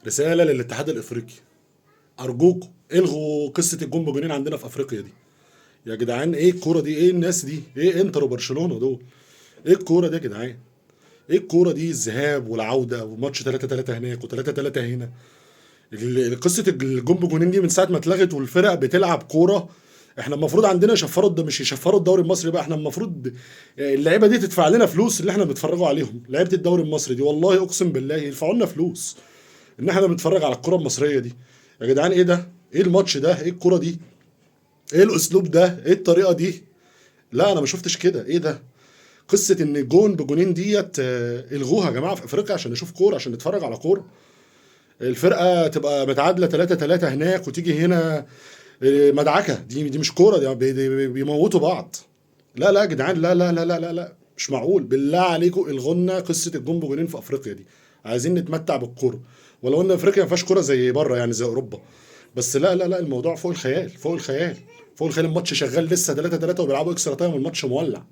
رساله للاتحاد الافريقي، ارجوكم الغوا قصه الجون بجونين عندنا في افريقيا دي. يا جدعان ايه الكوره دي؟ ايه الناس دي؟ ايه انتر وبرشلونه دول؟ ايه الكوره دي يا جدعان؟ ايه الكوره دي؟ الذهاب والعوده وماتش 3-3 هناك و3-3 هنا. قصه الجون بجونين دي من ساعه ما اتلغت والفرق بتلعب كوره. احنا المفروض عندنا يشفروا مش يشفروا الدوري المصري بقى، احنا المفروض اللعيبه دي تدفع لنا فلوس اللي احنا بنتفرجوا عليهم، لعيبه الدوري المصري دي والله اقسم بالله يدفعوا لنا فلوس ان احنا بنتفرج على الكره المصريه دي. يا جدعان ايه ده؟ ايه الماتش ده؟ ايه الكره دي؟ ايه الاسلوب ده؟ ايه الطريقه دي؟ لا انا ما شفتش كده. ايه ده؟ قصه ان جون بجونين ديت الغوها يا جماعه في افريقيا عشان نشوف كوره، عشان نتفرج على كوره. الفرقه تبقى متعادله 3-3 هناك وتيجي هنا مدعكه. دي مش كوره، دي بيموتوا بعض. لا لا يا جدعان، لا لا لا لا لا لا، مش معقول. بالله عليكم الغونا قصه الجون بجونين في افريقيا دي. عايزين نتمتع بالكوره، ولو ان افريقيا ما فيهاش كوره زي بره يعني زي اوروبا. بس لا لا لا، الموضوع فوق الخيال فوق الخيال فوق الخيال. الماتش شغال لسه 3-3 وبيلعبوا اكسترا تايم والماتش مولع.